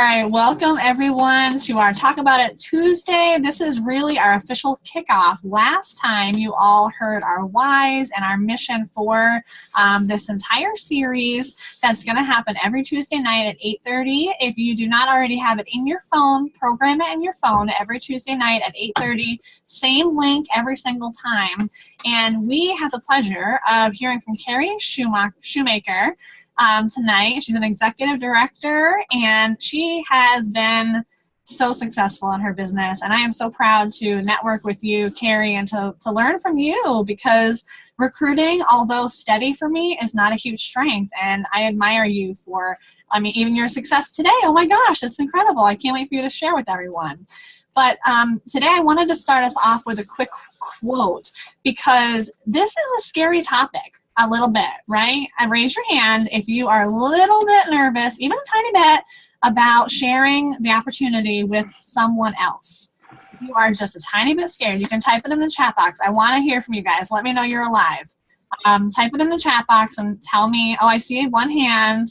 All right, welcome everyone to our Talk About It Tuesday. This is really our official kickoff. Last time you all heard our whys and our mission for this entire series that's going to happen every Tuesday night at 8:30. If you do not already have it in your phone, program it in your phone every Tuesday night at 8:30. Same link every single time. And we have the pleasure of hearing from Kari Shumaker tonight. She's an executive director, and she has been so successful in her business. And I am so proud to network with you, Kari, and to learn from you, because recruiting, although steady for me, is not a huge strength. And I admire you for, even your success today. Oh my gosh, it's incredible. I can't wait for you to share with everyone. But today I wanted to start us off with a quick quote, because this is a scary topic. A little bit, right? And raise your hand if you are a little bit nervous, even a tiny bit, about sharing the opportunity with someone else. If you are just a tiny bit scared, you can type it in the chat box. I want to hear from you guys. Let me know you're alive. Type it in the chat box and tell me, oh, I see one hand.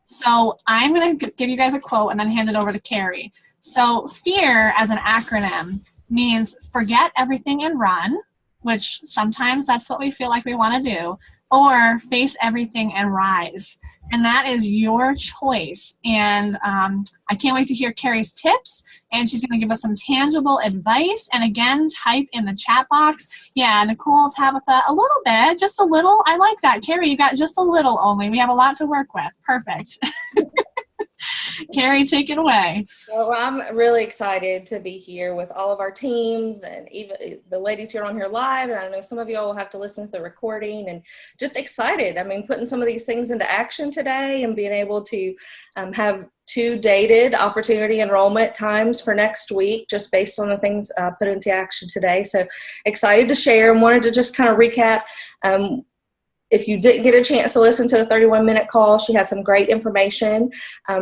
So I'm going to give you guys a quote and then hand it over to Kari. So FEAR, as an acronym, means forget everything and run, which sometimes that's what we feel like we want to do, or face everything and rise. And that is your choice. And I can't wait to hear Kari's tips, and she's going to give us some tangible advice. And again, type in the chat box. Yeah, Nicole, Tabitha, a little bit, just a little. I like that. Kari, you got just a little only. We have a lot to work with. Perfect. Kari, take it away. Well, I'm really excited to be here with all of our teams and even the ladies here on here live. And I know some of you all will have to listen to the recording, and just excited. Putting some of these things into action today and being able to have 2 dated opportunity enrollment times for next week, just based on the things put into action today. So excited to share, and wanted to just kind of recap. If you didn't get a chance to listen to the 31-minute call, she had some great information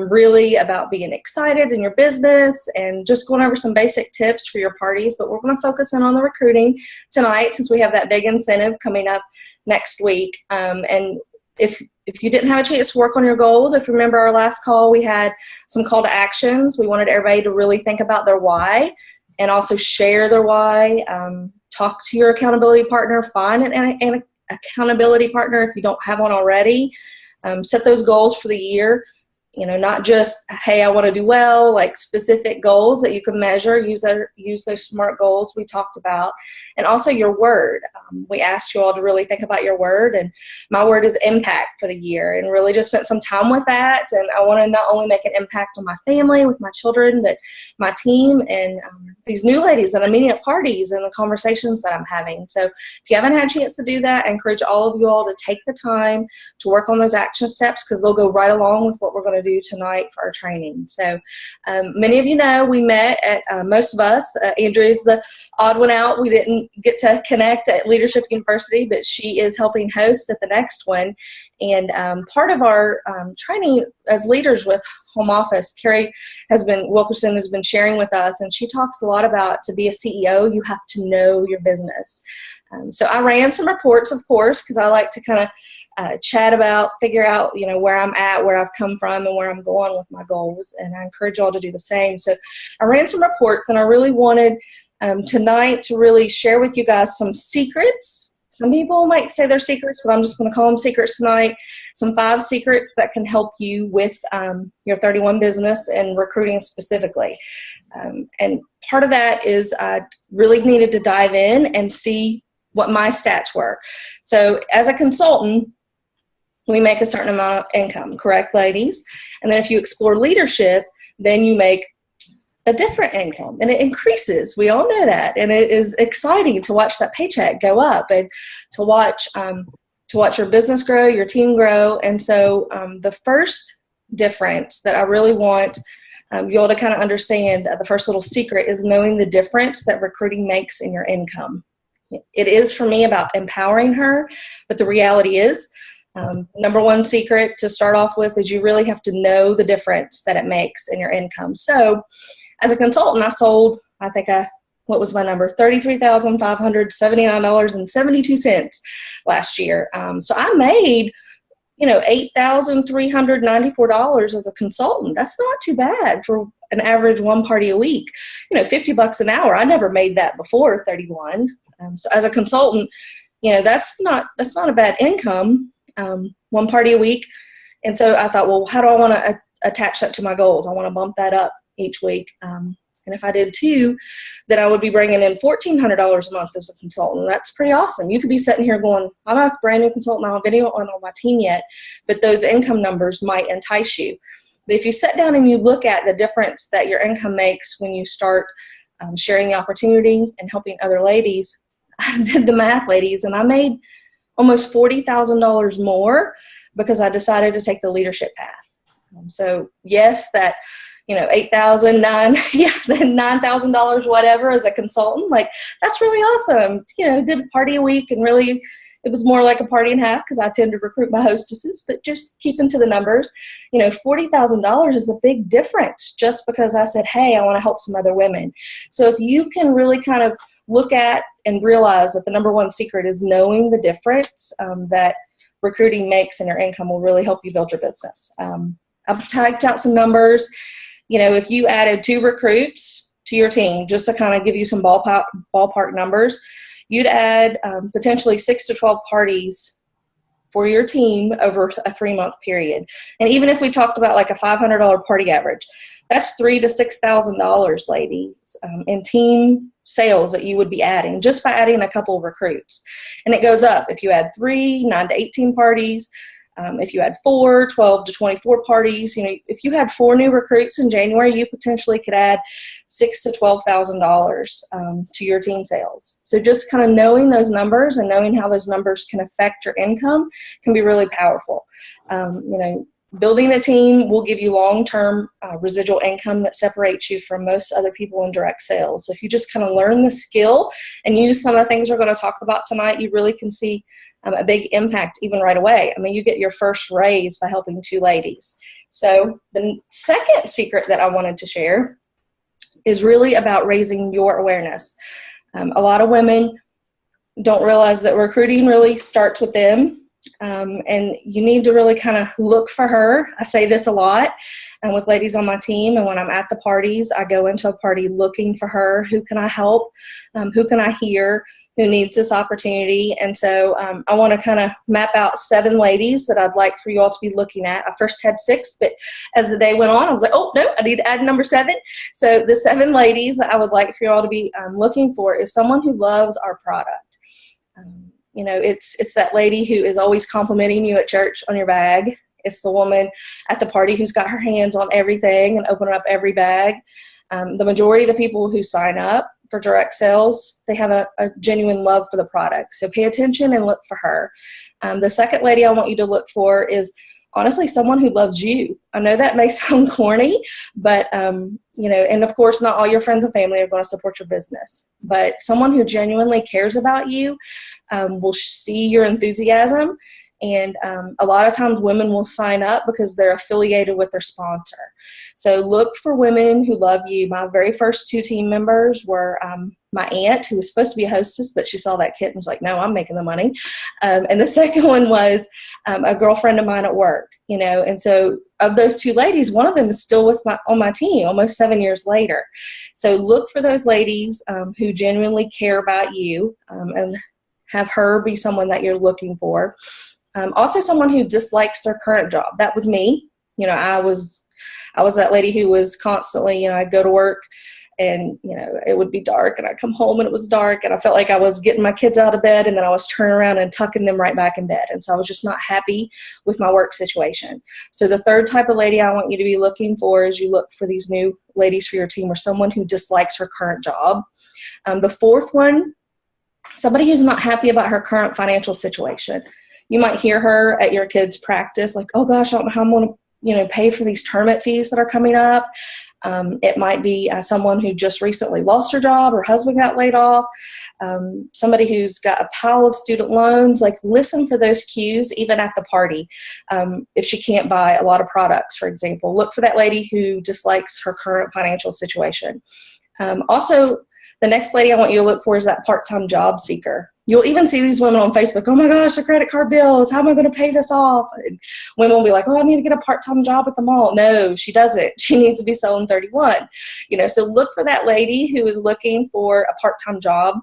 really about being excited in your business and just going over some basic tips for your parties. But we're going to focus in on the recruiting tonight, since we have that big incentive coming up next week. And if you didn't have a chance to work on your goals, if you remember our last call, we had some call to actions. We wanted everybody to really think about their why and also share their why. Talk to your accountability partner, find an accountability partner if you don't have one already. Set those goals for the year. Not just, hey, I want to do well, like specific goals that you can measure. Use those SMART goals we talked about. And also your word. We asked you all to really think about your word, and my word is impact for the year, and really just spent some time with that. And I want to not only make an impact on my family, with my children, but my team and these new ladies that I'm meeting at parties and the conversations that I'm having. So if you haven't had a chance to do that, I encourage all of you all to take the time to work on those action steps, because they'll go right along with what we're going to do tonight for our training. So many of you know we met at most of us. Andrea's the odd one out. We didn't get to connect at Leadership University, but she is helping host at the next one. And part of our training as leaders with home office, Kari Wilkerson has been sharing with us, and she talks a lot about, to be a CEO, you have to know your business. So I ran some reports, of course, because I like to kind of chat about, figure out, where I'm at, where I've come from, and where I'm going with my goals. And I encourage you all to do the same. So I ran some reports, and I really wanted tonight to really share with you guys some secrets. Some people might say they're secrets, but I'm just going to call them secrets tonight. Some 5 secrets that can help you with your 31 business and recruiting specifically. And part of that is I really needed to dive in and see what my stats were. So as a consultant, we make a certain amount of income, correct, ladies? And then if you explore leadership, then you make a different income, and it increases. We all know that, and it is exciting to watch that paycheck go up, and to watch your business grow, your team grow. And so the first difference that I really want you all to kind of understand, the first little secret, is knowing the difference that recruiting makes in your income. It is, for me, about empowering her, but the reality is, number one secret to start off with is you really have to know the difference that it makes in your income. So as a consultant, I sold, I think what was my number? $33,579.72 last year. So I made $8,394 as a consultant. That's not too bad for an average one party a week. $50 an hour. I never made that before 31. So as a consultant, that's not a bad income, one party a week. And so I thought, well, how do I want to attach that to my goals? I want to bump that up each week. And if I did 2, then I would be bringing in $1,400 a month as a consultant. That's pretty awesome. You could be sitting here going, I'm a brand new consultant. I don't have anyone on my team yet, but those income numbers might entice you. But if you sit down and you look at the difference that your income makes when you start sharing the opportunity and helping other ladies, I did the math, ladies, and I made almost $40,000 more because I decided to take the leadership path. So yes, that $8,000, $9,000, whatever, as a consultant, like, that's really awesome. Did a party a week, and really it was more like a party and a half because I tend to recruit my hostesses, but just keeping to the numbers, $40,000 is a big difference just because I said, hey, I want to help some other women. So if you can really kind of look at and realize that the number one secret is knowing the difference that recruiting makes in your income will really help you build your business. I've typed out some numbers. If you added 2 recruits to your team, just to kind of give you some ballpark numbers, you'd add potentially 6 to 12 parties for your team over a 3-month period. And even if we talked about like a $500 party average, that's $3,000 to $6,000, ladies, in team sales that you would be adding just by adding a couple of recruits. And it goes up. If you add 3, 9 to 18 parties, if you had 4, 12 to 24 parties, if you had 4 new recruits in January, you potentially could add $6,000 to $12,000 to your team sales. So just kind of knowing those numbers and knowing how those numbers can affect your income can be really powerful. Building a team will give you long-term residual income that separates you from most other people in direct sales. So if you just kind of learn the skill and use some of the things we're going to talk about tonight, you really can see a big impact even right away. You get your first raise by helping 2 ladies. So the second secret that I wanted to share is really about raising your awareness. A lot of women don't realize that recruiting really starts with them. And you need to really kind of look for her. I say this a lot with ladies on my team, and when I'm at the parties, I go into a party looking for her. Who can I help? Who can I hear? Who needs this opportunity? And so I want to kind of map out 7 ladies that I'd like for you all to be looking at. I first had 6, but as the day went on, I was like, oh, no, I need to add number 7. So the 7 ladies that I would like for you all to be looking for is someone who loves our product. It's that lady who is always complimenting you at church on your bag. It's the woman at the party who's got her hands on everything and opening up every bag. The majority of the people who sign up for direct sales, they have a genuine love for the product. So pay attention and look for her. The second lady I want you to look for is honestly someone who loves you. I know that may sound corny, but and of course not all your friends and family are going to support your business, but someone who genuinely cares about you will see your enthusiasm. And a lot of times women will sign up because they're affiliated with their sponsor. So look for women who love you. My very first 2 team members were my aunt, who was supposed to be a hostess, but she saw that kit and was like, no, I'm making the money. And the second one was a girlfriend of mine at work, and so of those 2 ladies, one of them is still on my team almost 7 years later. So look for those ladies who genuinely care about you and have her be someone that you're looking for. Also someone who dislikes their current job. That was me. I was that lady who was constantly, I'd go to work and, it would be dark and I'd come home and it was dark and I felt like I was getting my kids out of bed and then I was turning around and tucking them right back in bed. And so I was just not happy with my work situation. So the third type of lady I want you to be looking for is you look for these new ladies for your team or someone who dislikes her current job. The fourth one, somebody who's not happy about her current financial situation. You might hear her at your kids' practice like, oh gosh, I don't know how I'm going to, pay for these tournament fees that are coming up. It might be someone who just recently lost her job, her husband got laid off, somebody who's got a pile of student loans. Like, listen for those cues even at the party. If she can't buy a lot of products, for example, look for that lady who dislikes her current financial situation. Also, the next lady I want you to look for is that part-time job seeker. You'll even see these women on Facebook, oh my gosh, the credit card bills, how am I going to pay this off? And women will be like, oh, I need to get a part-time job at the mall. No, she doesn't. She needs to be selling 31. So look for that lady who is looking for a part-time job.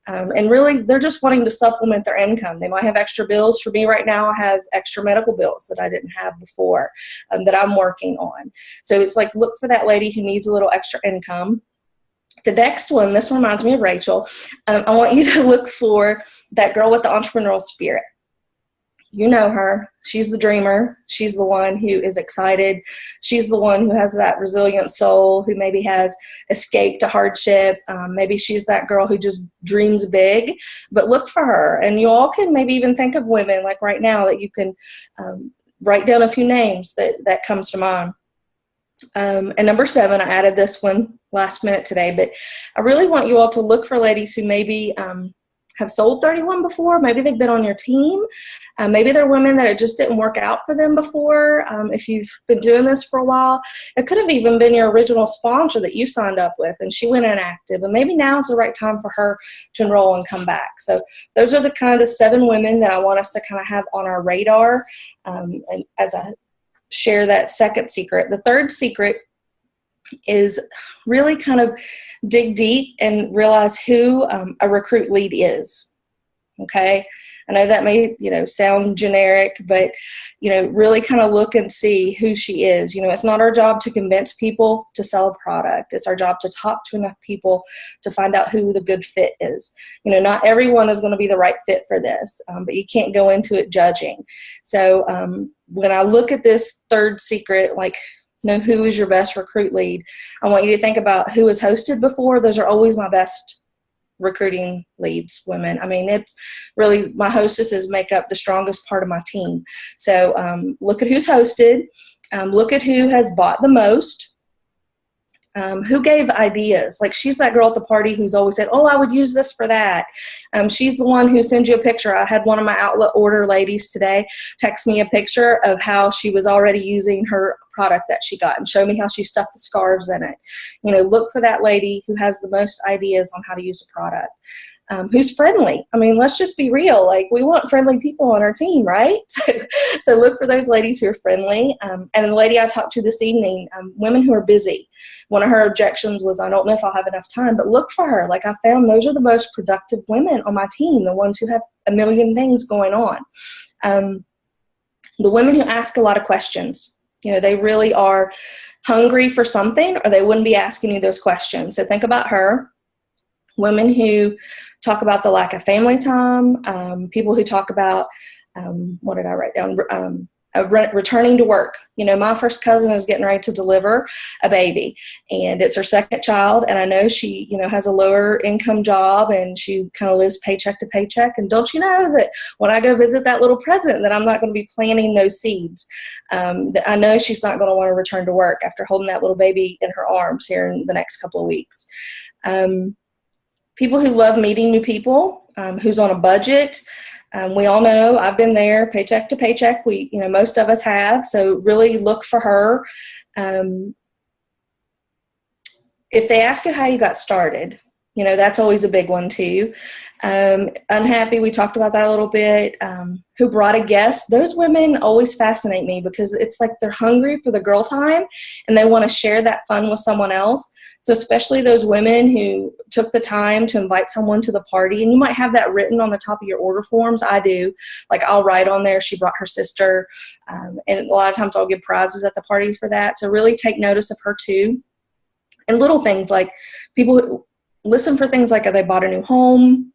And really, they're just wanting to supplement their income. They might have extra bills. For me right now, I have extra medical bills that I didn't have before that I'm working on. So it's like, look for that lady who needs a little extra income. The next one, this reminds me of Rachel. I want you to look for that girl with the entrepreneurial spirit. You know her. She's the dreamer. She's the one who is excited. She's the one who has that resilient soul, who maybe has escaped a hardship. Maybe she's that girl who just dreams big. But look for her. And you all can maybe even think of women like right now that you can write down a few names that comes to mind. And number 7, I added this one last minute today, but I really want you all to look for ladies who maybe have sold 31 before. Maybe they've been on your team. Maybe they're women that it just didn't work out for them before. If you've been doing this for a while, it could have even been your original sponsor that you signed up with and she went inactive, and maybe now's the right time for her to enroll and come back. So those are the kind of the 7 women that I want us to kind of have on our radar. And as I share that second secret, the third secret is really kind of dig deep and realize who a recruit lead is. Okay, I know that may sound generic, but really kind of look and see who she is. It's not our job to convince people to sell a product. It's our job to talk to enough people to find out who the good fit is. Not everyone is going to be the right fit for this, but you can't go into it judging. So when I look at this third secret, like know who is your best recruit lead, I want you to think about who has hosted before. Those are always my best recruiting leads, women. I mean, it's really, my hostesses make up the strongest part of my team. So look at who's hosted, look at who has bought the most, who gave ideas. Like, she's that girl at the party who's always said, oh, I would use this for that. She's the one who sends you a picture. I had one of my outlet order ladies today text me a picture of how she was already using her product that she got and show me how she stuffed the scarves in it. Look for that lady who has the most ideas on how to use a product. Who's friendly. I mean, let's just be real. Like, we want friendly people on our team, right? So look for those ladies who are friendly. And the lady I talked to this evening, women who are busy. One of her objections was, I don't know if I'll have enough time, but look for her. Like, I found those are the most productive women on my team, the ones who have a million things going on. The women who ask a lot of questions, they really are hungry for something, or they wouldn't be asking you those questions. So think about her. Women who talk about the lack of family time, people who talk about, what did I write down? Returning to work. My first cousin is getting ready to deliver a baby, and it's her second child, and I know she, has a lower income job, and she kind of lives paycheck to paycheck. And don't you know that when I go visit that little present, that I'm not going to be planting those seeds. That I know she's not going to want to return to work after holding that little baby in her arms here in the next couple of weeks. People who love meeting new people, who's on a budget. We all know, I've been there, paycheck to paycheck. Most of us have. So really look for her. If they ask you how you got started, that's always a big one too. Unhappy, we talked about that a little bit. Who brought a guest. Those women always fascinate me because it's like they're hungry for the girl time and they want to share that fun with someone else. So especially those women who took the time to invite someone to the party, and you might have that written on the top of your order forms. I do. Like, I'll write on there, she brought her sister, and a lot of times I'll give prizes at the party for that. So really take notice of her too. And little things like people who listen for things like, they bought a new home.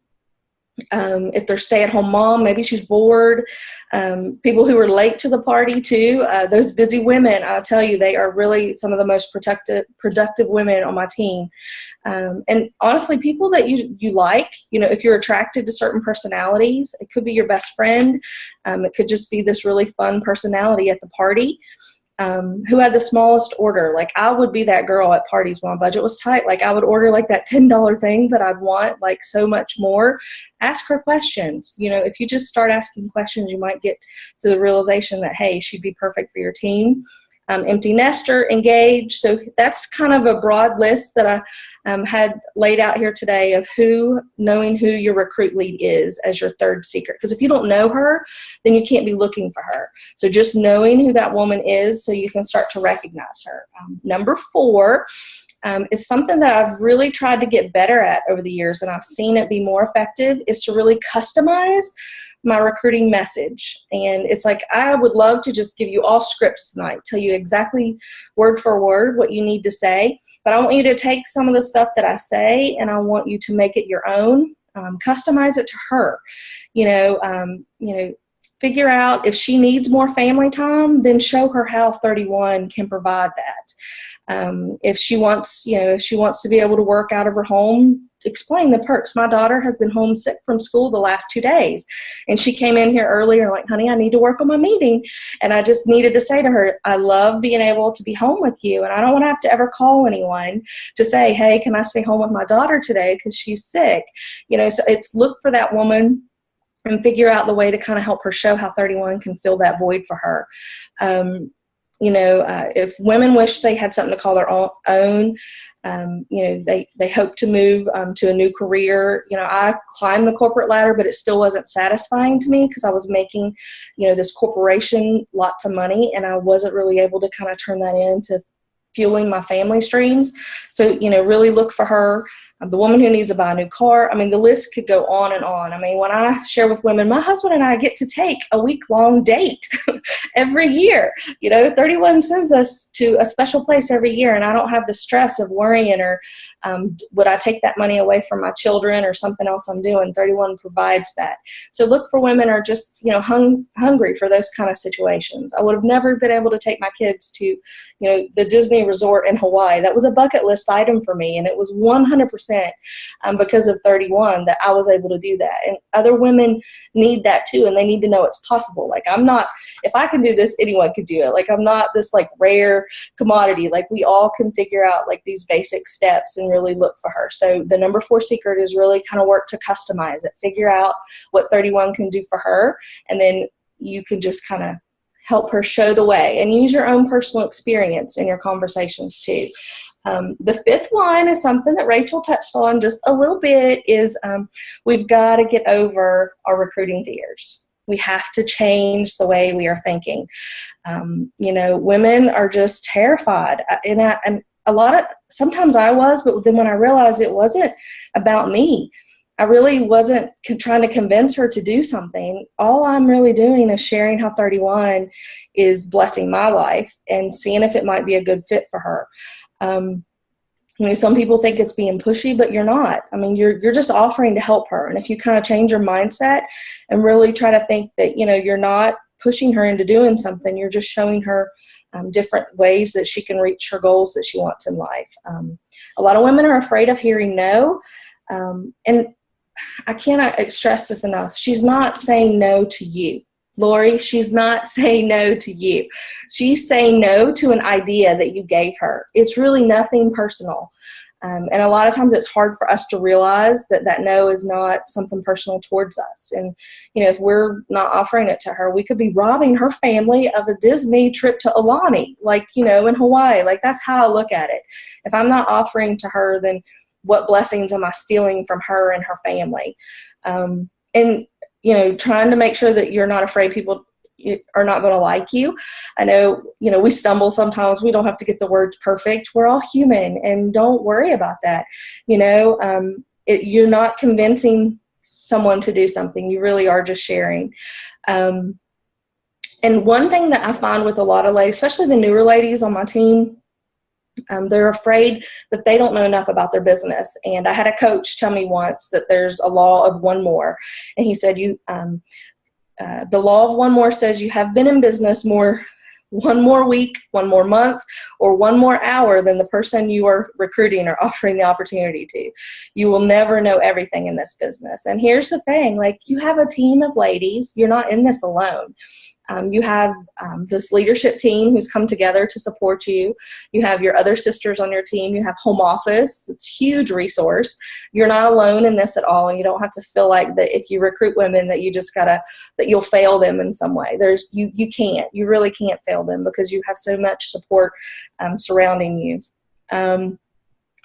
If they're stay-at-home mom, maybe she's bored. People who are late to the party too. Those busy women, I'll tell you, they are really some of the most productive women on my team. And honestly, people that you like, if you're attracted to certain personalities, it could be your best friend. It could just be this really fun personality at the party. Who had the smallest order. Like, I would be that girl at parties when my budget was tight. Like, I would order like that $10 thing, but I'd want like so much more. Ask her questions. If you just start asking questions, you might get to the realization that, hey, she'd be perfect for your team. Empty nester, engaged. So that's kind of a broad list that had laid out here today of knowing who your recruit lead is as your third secret. Because if you don't know her, then you can't be looking for her. So just knowing who that woman is so you can start to recognize her. Number 4 is something that I've really tried to get better at over the years, and I've seen it be more effective, is to really customize my recruiting message. And it's like, I would love to just give you all scripts tonight, tell you exactly word for word what you need to say, but I want you to take some of the stuff that I say and I want you to make it your own, customize it to her, figure out if she needs more family time, then show her how 31 can provide that. If she wants to be able to work out of her home, explain the perks. My daughter has been homesick from school the last 2 days, and she came in here earlier like, honey, I need to work on my meeting. And I just needed to say to her, I love being able to be home with you, and I don't want to have to ever call anyone to say, hey, can I stay home with my daughter today because she's sick? So it's look for that woman and figure out the way to kind of help her show how 31 can fill that void for her. If women wish they had something to call their own, they hope to move to a new career. I climbed the corporate ladder, but it still wasn't satisfying to me because I was making, this corporation lots of money, and I wasn't really able to kind of turn that into fueling my family streams. So, really look for her. The woman who needs to buy a new car. I mean, the list could go on and on. I mean, when I share with women, my husband and I get to take a week-long date every year. 31 sends us to a special place every year, and I don't have the stress of worrying or would I take that money away from my children or something else I'm doing. 31 provides that. So look for women who are just, hungry for those kind of situations. I would have never been able to take my kids to, the Disney resort in Hawaii. That was a bucket list item for me, and it was 100% because of 31 that I was able to do that. And other women need that too, and they need to know it's possible. Like, I'm not, if I can do this, anyone could do it. Like, I'm not this like rare commodity. Like, we all can figure out like these basic steps and really look for her. So the number 4 secret is really kind of work to customize it, figure out what 31 can do for her, and then you can just kind of help her show the way and use your own personal experience in your conversations too. The 5th one is something that Rachel touched on just a little bit, is we've got to get over our recruiting fears. We have to change the way we are thinking. Women are just terrified. And sometimes I was, but then when I realized it wasn't about me, I really wasn't trying to convince her to do something. All I'm really doing is sharing how 31 is blessing my life and seeing if it might be a good fit for her. Some people think it's being pushy, but you're not. I mean, you're just offering to help her. And if you kind of change your mindset and really try to think that, you're not pushing her into doing something, you're just showing her different ways that she can reach her goals that she wants in life. A lot of women are afraid of hearing no. And I cannot stress this enough. She's not saying no to you. Lori, she's not saying no to you. She's saying no to an idea that you gave her. It's really nothing personal. And a lot of times it's hard for us to realize that no is not something personal towards us. And, if we're not offering it to her, we could be robbing her family of a Disney trip to Aulani, in Hawaii. Like, that's how I look at it. If I'm not offering to her, then what blessings am I stealing from her and her family? Trying to make sure that you're not afraid people are not going to like you. I know, we stumble sometimes. We don't have to get the words perfect. We're all human, and don't worry about that. You're not convincing someone to do something. You really are just sharing. And one thing that I find with a lot of ladies, especially the newer ladies on my team, they're afraid that they don't know enough about their business. And I had a coach tell me once that there's a law of one more. And he said, the law of one more says you have been in business one more week, one more month, or one more hour than the person you are recruiting or offering the opportunity to. You will never know everything in this business. And here's the thing, you have a team of ladies. You're not in this alone. You have this leadership team who's come together to support you. You have your other sisters on your team. You have home office. It's a huge resource. You're not alone in this at all. And you don't have to feel like that if you recruit women that that you'll fail them in some way. You can't. You really can't fail them because you have so much support surrounding you.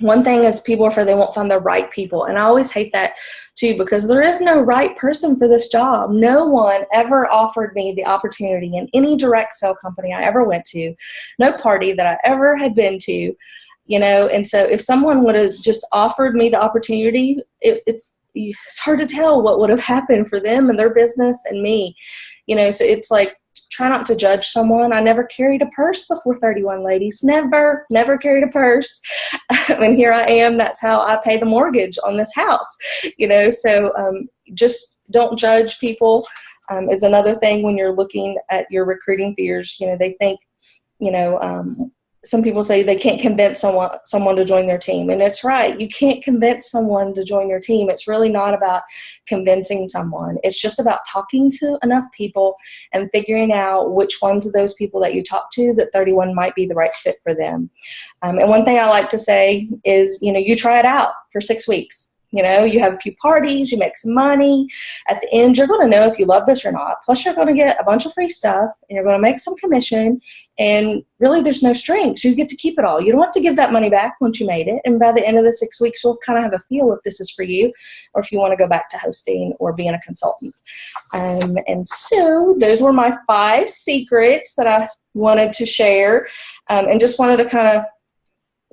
One thing is people are afraid they won't find the right people. And I always hate that too, because there is no right person for this job. No one ever offered me the opportunity in any direct sale company I ever went to, no party that I ever had been to, you know. And so if someone would have just offered me the opportunity, it's hard to tell what would have happened for them and their business and me, you know. So it's like, try not to judge someone. I never carried a purse before 31, ladies. Never carried a purse. And here I am. That's how I pay the mortgage on this house, you know. So just don't judge people is another thing when you're looking at your recruiting fears. You know, they think, you know, some people say they can't convince someone to join their team. And it's right. You can't convince someone to join your team. It's really not about convincing someone. It's just about talking to enough people and figuring out which ones of those people that you talk to that 31 might be the right fit for them. And one thing I like to say is, you know, you try it out for 6 weeks. You know, you have a few parties, you make some money. At the end, you're going to know if you love this or not. Plus, you're going to get a bunch of free stuff, and you're going to make some commission. And really, there's no strings. You get to keep it all. You don't have to give that money back once you made it. And by the end of the 6 weeks, you'll kind of have a feel if this is for you or if you want to go back to hosting or being a consultant. And so those were my 5 secrets that I wanted to share. And just wanted to kind of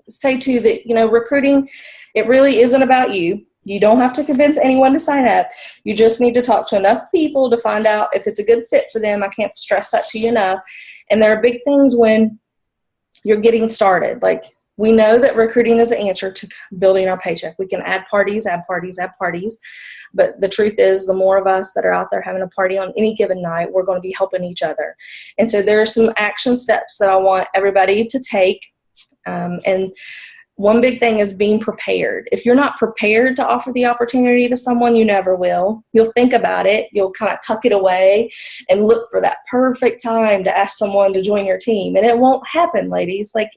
say, too, that, you know, recruiting, it really isn't about you. You don't have to convince anyone to sign up. You just need to talk to enough people to find out if it's a good fit for them. I can't stress that to you enough. And there are big things when you're getting started. Like, we know that recruiting is the answer to building our paycheck. We can add parties. But the truth is, the more of us that are out there having a party on any given night, we're going to be helping each other. And so there are some action steps that I want everybody to take. And one big thing is being prepared. If you're not prepared to offer the opportunity to someone, you never will. You'll think about it. You'll kind of tuck it away and look for that perfect time to ask someone to join your team. And it won't happen, ladies. Like,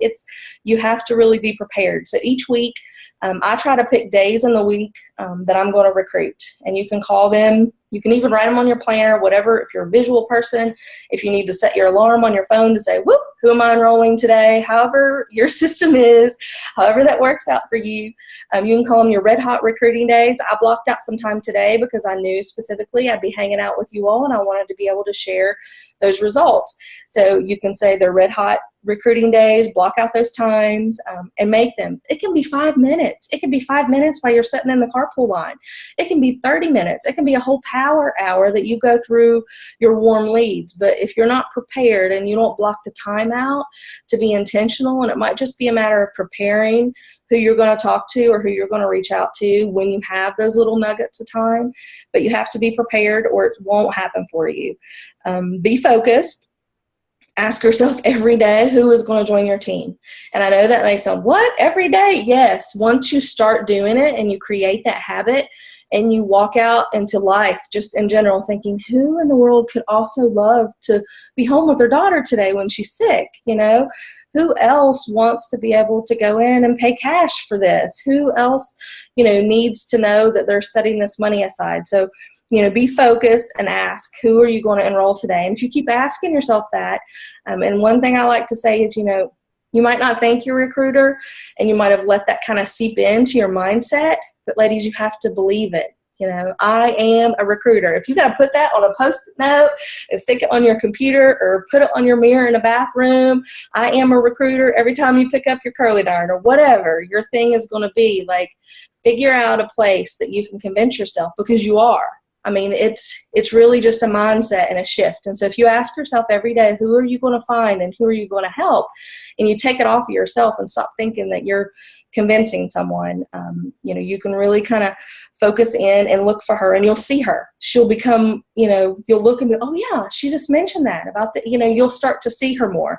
you have to really be prepared. So each week, I try to pick days in the week that I'm going to recruit. And you can call them. You can even write them on your planner, whatever. If you're a visual person, if you need to set your alarm on your phone to say, whoop, who am I enrolling today? However your system is, however that works out for you. You can call them your red hot recruiting days. I blocked out some time today because I knew specifically I'd be hanging out with you all, and I wanted to be able to share those results. So you can say they're red hot recruiting days, block out those times, and make them. It can be 5 minutes. It can be 5 minutes while you're sitting in the carpool line. It can be 30 minutes. It can be a whole power hour that you go through your warm leads. But if you're not prepared and you don't block the time out to be intentional, and it might just be a matter of preparing who you're going to talk to or who you're going to reach out to when you have those little nuggets of time, but you have to be prepared or it won't happen for you. Be focused. Ask yourself every day, who is going to join your team? And I know that may sound, what, every day? Yes. Once you start doing it and you create that habit and you walk out into life just in general thinking, who in the world could also love to be home with their daughter today when she's sick? You know, who else wants to be able to go in and pay cash for this? Who else, you know, needs to know that they're setting this money aside? So, you know, be focused and ask, who are you going to enroll today? And if you keep asking yourself that, and one thing I like to say is, you know, you might not think you're a recruiter and you might have let that kind of seep into your mindset, but ladies, you have to believe it. You know, I am a recruiter. If you got to put that on a Post-it note and stick it on your computer or put it on your mirror in a bathroom, I am a recruiter, every time you pick up your curly iron or whatever your thing is going to be, like, figure out a place that you can convince yourself, because you are. I mean, it's really just a mindset and a shift. And so if you ask yourself every day, who are you going to find and who are you going to help? And you take it off of yourself and stop thinking that you're convincing someone, you know, you can really kind of focus in and look for her, and you'll see her. She'll become, you know, you'll look and be, oh yeah, she just mentioned that about the, you know, you'll start to see her more.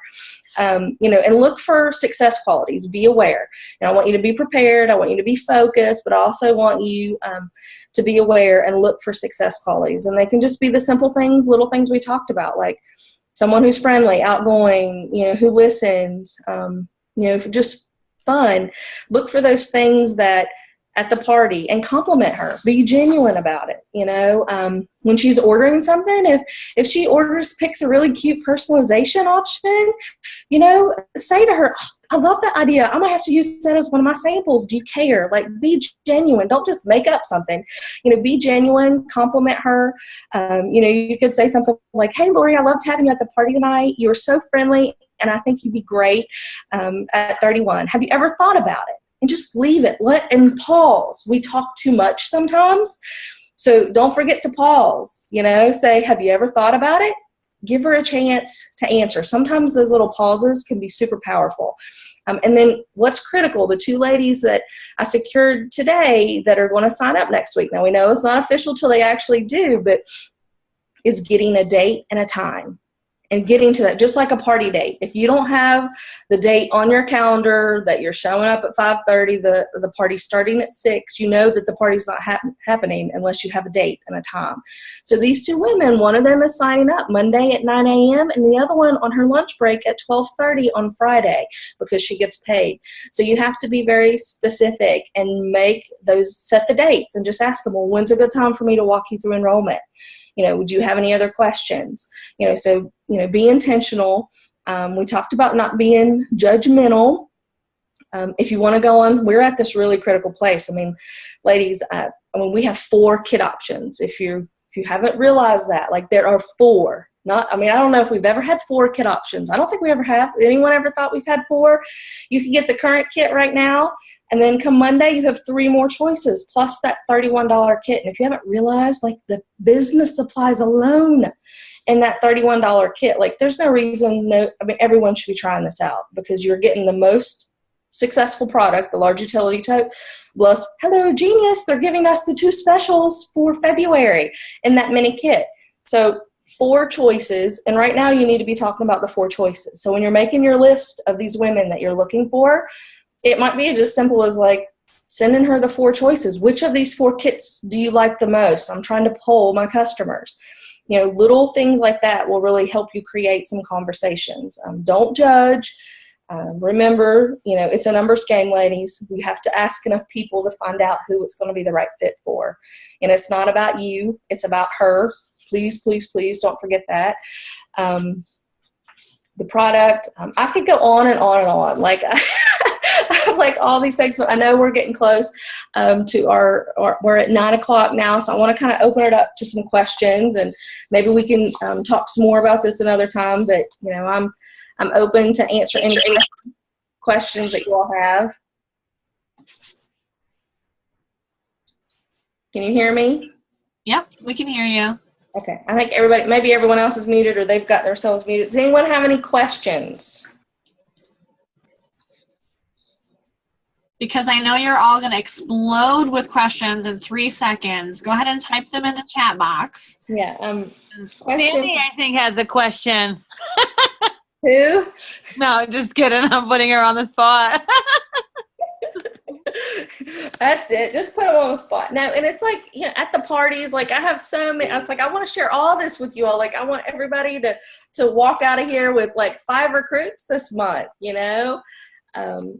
You know, and look for success qualities. Be aware. And I want you to be prepared. I want you to be focused, but I also want you to be aware and look for success qualities. And they can just be the simple things, little things we talked about, like someone who's friendly, outgoing, you know, who listens, you know, just fun. Look for those things that at the party and compliment her. Be genuine about it. When she's ordering something, if she picks a really cute personalization option, say to her, I love that idea. I'm gonna have to use that as one of my samples. Do you care? Like, be genuine. Don't just make up something. Be genuine, compliment her. You could say something like, hey, Lori, I loved having you at the party tonight. You were so friendly, and I think you'd be great at 31. Have you ever thought about it? And just leave it. And pause. We talk too much sometimes. So don't forget to pause. Say, have you ever thought about it? Give her a chance to answer. Sometimes those little pauses can be super powerful. And then what's critical, the 2 ladies that I secured today that are going to sign up next week. Now, we know it's not official till they actually do, but is getting a date and a time. And getting to that, just like a party date. If you don't have the date on your calendar that you're showing up at 5:30, the party's starting at 6, that the party's not happening unless you have a date and a time. So these 2 women, one of them is signing up Monday at 9 a.m. and the other one on her lunch break at 12:30 on Friday because she gets paid. So you have to be very specific and set the dates and just ask them, well, when's a good time for me to walk you through enrollment? Would you have any other questions? Be intentional. We talked about not being judgmental. If you want to go on, we're at this really critical place. Ladies, we have 4 kit options. If you haven't realized that, there are 4. I don't know if we've ever had 4 kit options. I don't think we ever have. Anyone ever thought we've had 4? You can get the current kit right now. And then come Monday, you have 3 more choices, plus that $31 kit. And if you haven't realized, the business supplies alone in that $31 kit, there's no reason, everyone should be trying this out because you're getting the most successful product, the large utility tote, plus, hello, genius, they're giving us the 2 specials for February in that mini kit. So 4 choices, and right now you need to be talking about the 4 choices. So when you're making your list of these women that you're looking for, it might be just simple as sending her the 4 choices. Which of these 4 kits do you like the most? I'm trying to poll my customers. Little things like that will really help you create some conversations. Don't judge. Remember, it's a numbers game, ladies. We have to ask enough people to find out who it's going to be the right fit for. And it's not about you. It's about her. Please, please, please don't forget that. The product, I could go on and on and on. All these things, but I know we're getting close to we're at 9 o'clock now, so I want to kind of open it up to some questions, and maybe we can talk some more about this another time. But I'm open to answer any questions that you all have. Can you hear me? Yep, we can hear you. Okay, I think maybe everyone else is muted or they've got themselves muted. Does anyone have any questions? Because I know you're all going to explode with questions in 3 seconds. Go ahead and type them in the chat box. Yeah. Sandy, I think, has a question. Who? No, just kidding. I'm putting her on the spot. That's it. Just put them on the spot. No, and it's at the parties, I have so many. I was I want to share all this with you all. I want everybody to walk out of here with 5 recruits this month,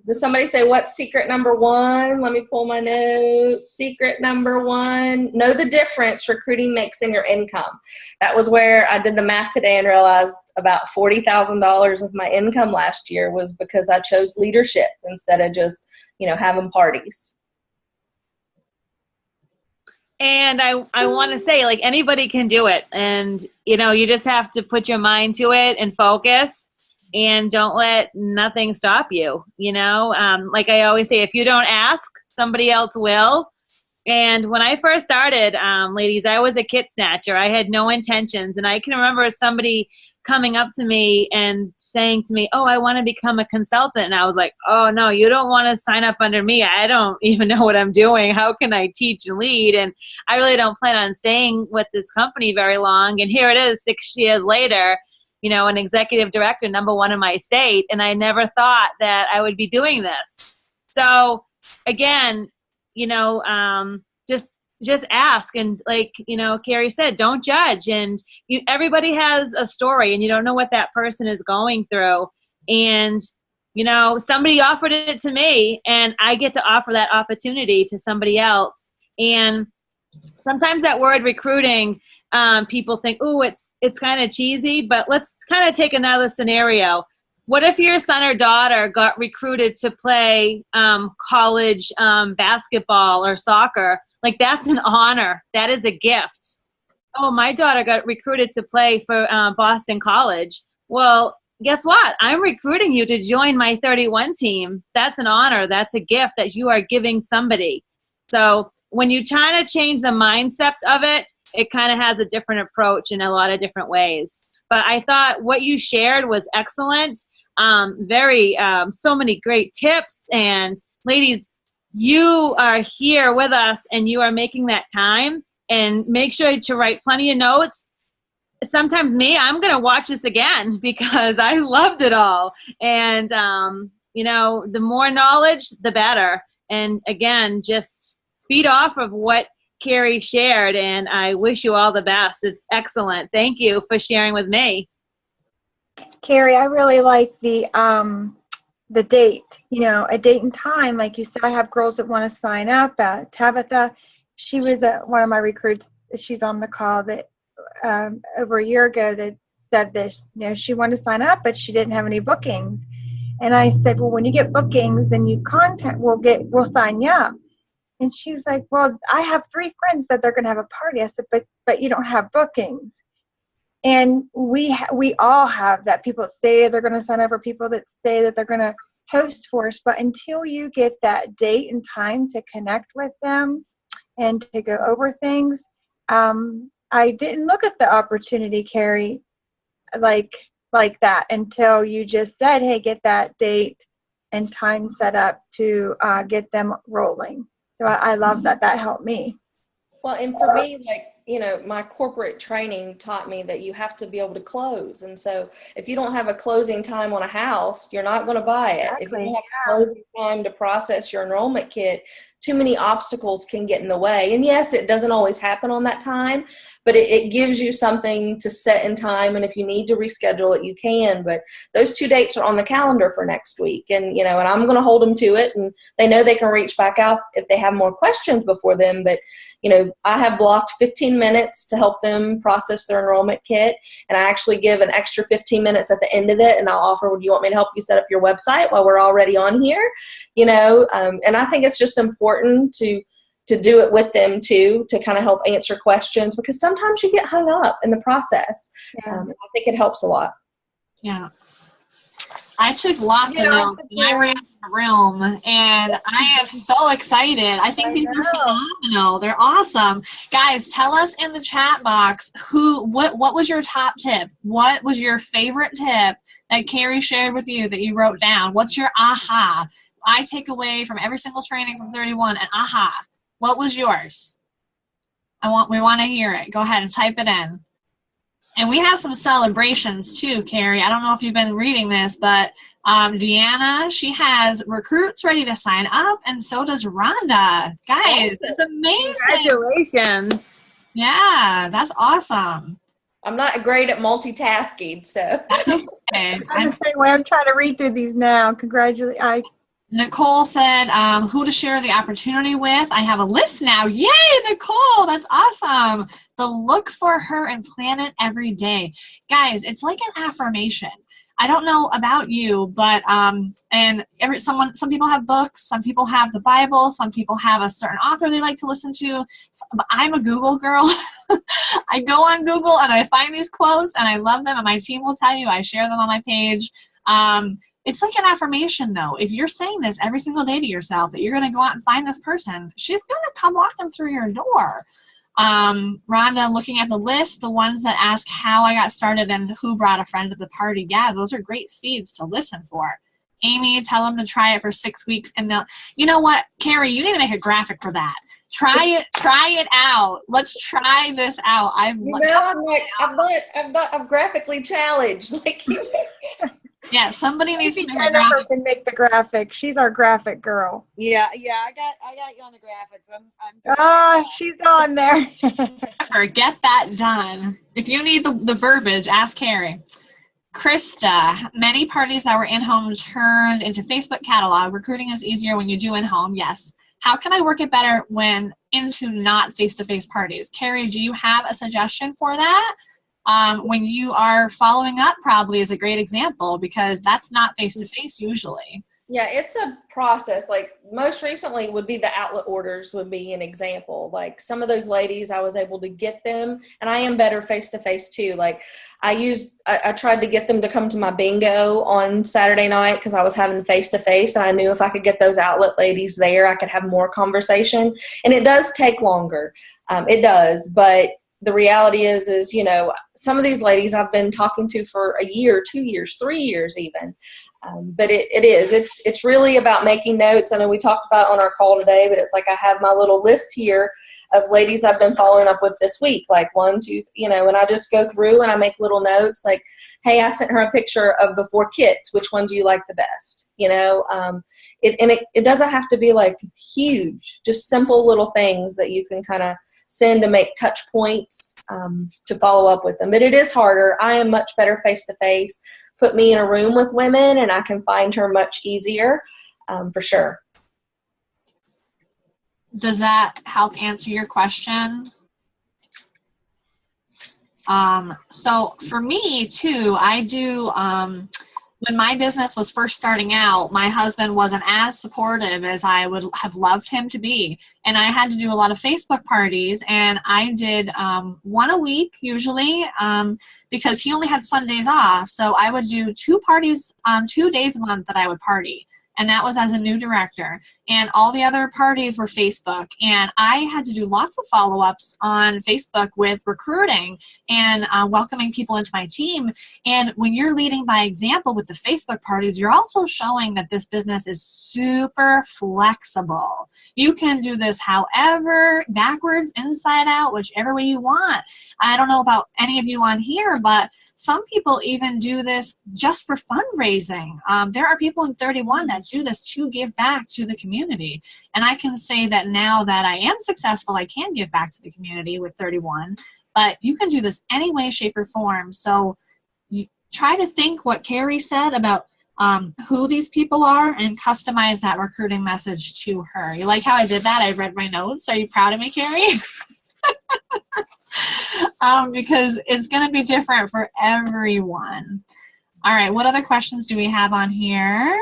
Does somebody say what's secret number 1? Let me pull my notes. Secret number 1, know the difference recruiting makes in your income. That was where I did the math today and realized about $40,000 of my income last year was because I chose leadership instead of just, having parties. And I want to say, anybody can do it. And, you just have to put your mind to it and focus. And don't let nothing stop you, Like I always say, if you don't ask, somebody else will. And when I first started, ladies, I was a kit snatcher. I had no intentions. And I can remember somebody coming up to me and saying to me, oh, I want to become a consultant. And I was like, oh, no, you don't want to sign up under me. I don't even know what I'm doing. How can I teach and lead? And I really don't plan on staying with this company very long. And here it is 6 years later. An executive director, number 1 in my state, and I never thought that I would be doing this. So again, just ask, and Kari said, don't judge. And everybody has a story, and you don't know what that person is going through. And you know, somebody offered it to me and I get to offer that opportunity to somebody else. And sometimes that word recruiting, people think, oh, it's kind of cheesy, but let's kind of take another scenario. What if your son or daughter got recruited to play college basketball or soccer? Like, that's an honor. That is a gift. Oh, my daughter got recruited to play for Boston College. Well, guess what? I'm recruiting you to join my 31 team. That's an honor. That's a gift that you are giving somebody. So when you try to change the mindset of it, it kind of has a different approach in a lot of different ways. But I thought what you shared was excellent. So many great tips. And ladies, you are here with us and you are making that time. And make sure to write plenty of notes. Sometimes I'm going to watch this again because I loved it all. And, you know, the more knowledge, the better. And again, just feed off of what Kari shared. And I wish you all the best. It's excellent. Thank you for sharing with me. Kari, I really like the date, you know, a date and time. Like you said, I have girls that want to sign up. Tabitha, she was one of my recruits. She's on the call that over a year ago that said this. You know, she wanted to sign up, but she didn't have any bookings. And I said, well, when you get bookings, then you contact. We'll sign you up. And she's like, well, I have 3 friends that they're going to have a party. I said, but you don't have bookings. And we all have that. People say they're going to sign up, or people that say that they're going to host for us. But until you get that date and time to connect with them and to go over things, I didn't look at the opportunity, Kari, like that until you just said, hey, get that date and time set up to get them rolling. So I love that. That helped me. Well, and for me, like, you know, my corporate training taught me that you have to be able to close. And so if you don't have a closing time on a house, you're not going to buy it. Exactly. If you don't have a closing time to process your enrollment kit, too many obstacles can get in the way. And yes, it doesn't always happen on that time, but it gives you something to set in time. And if you need to reschedule it, you can. But those 2 dates are on the calendar for next week. And, you know, and I'm going to hold them to it. And they know they can reach back out if they have more questions before them. But, you know, I have blocked 15 minutes to help them process their enrollment kit. And I actually give an extra 15 minutes at the end of it. And I'll offer, would you want me to help you set up your website while we're already on here? You know, and I think it's just important to do it with them too, to kind of help answer questions, because sometimes you get hung up in the process. Yeah. I think it helps a lot. Yeah. I took lots of notes and I ran the room, and I am so excited. I think these are phenomenal. They're awesome. Guys, tell us in the chat box what was your top tip? What was your favorite tip that Kari shared with you that you wrote down? What's your aha? I take away from every single training from 31 an aha. What was yours? We want to hear it. Go ahead and type it in. And we have some celebrations too, Kari. I don't know if you've been reading this, but Deanna, she has recruits ready to sign up, and so does Rhonda. Guys, that's amazing. Congratulations. Yeah, that's awesome. I'm not great at multitasking, so. That's okay. I'm the same way. I'm trying to read through these now. Congratulations. Nicole said, who to share the opportunity with. I have a list now. Yay, Nicole. That's awesome. The look for her and plan it every day. Guys, it's like an affirmation. I don't know about you, but some people have books, some people have the Bible, some people have a certain author they like to listen to. But I'm a Google girl. I go on Google and I find these quotes and I love them, and my team will tell you. I share them on my page. It's like an affirmation, though. If you're saying this every single day to yourself, that you're going to go out and find this person, she's going to come walking through your door. Rhonda, looking at the list, the ones that ask how I got started and who brought a friend to the party. Yeah, those are great seeds to listen for. Amy, tell them to try it for 6 weeks. And they'll, you know what, Kari, you need to make a graphic for that. Try it out. Let's try this out. I'm graphically challenged. Like you. Yeah, somebody needs to make a Jennifer graphic. can make the graphic. She's our graphic girl. Yeah, I got you on the graphics. She's on there. Get that done. If you need the verbiage, ask Kari. Krista, many parties that were in-home turned into Facebook catalog. Recruiting is easier when you do in-home. Yes. How can I work it better when into not face-to-face parties? Kari, do you have a suggestion for that? When you are following up probably is a great example because that's not face-to-face usually. Yeah, it's a process. Like most recently would be the outlet orders would be an example. Like some of those ladies, I was able to get them, and I am better face-to-face too. Like I tried to get them to come to my bingo on Saturday night because I was having face-to-face, and I knew if I could get those outlet ladies there, I could have more conversation. And it does take longer. It does, but the reality is, you know, some of these ladies I've been talking to for a year, 2 years, 3 years even. But it's really about making notes. I know we talked about on our call today, but it's like I have my little list here of ladies I've been following up with this week, like 1, 2, you know, and I just go through and I make little notes like, hey, I sent her a picture of the 4 kits. Which one do you like the best? You know, it doesn't have to be like huge, just simple little things that you can kind of send to make touch points to follow up with them. But it is harder. I am much better face-to-face. Put me in a room with women and I can find her much easier, for sure. Does that help answer your question? So for me too, I do, when my business was first starting out, my husband wasn't as supportive as I would have loved him to be. And I had to do a lot of Facebook parties, and I did 1 a week usually because he only had Sundays off. So I would do 2 parties, 2 days a month that I would party. And that was as a new director. And all the other parties were Facebook. And I had to do lots of follow-ups on Facebook with recruiting and welcoming people into my team. And when you're leading by example with the Facebook parties, you're also showing that this business is super flexible. You can do this however, backwards, inside out, whichever way you want. I don't know about any of you on here, but some people even do this just for fundraising. There are people in 31 that do this to give back to the community. And I can say that now that I am successful, I can give back to the community with 31. But you can do this any way, shape, or form. So you try to think what Kari said about who these people are and customize that recruiting message to her. You like how I did that? I read my notes. Are you proud of me, Kari? Because it's going to be different for everyone. All right, what other questions do we have on here?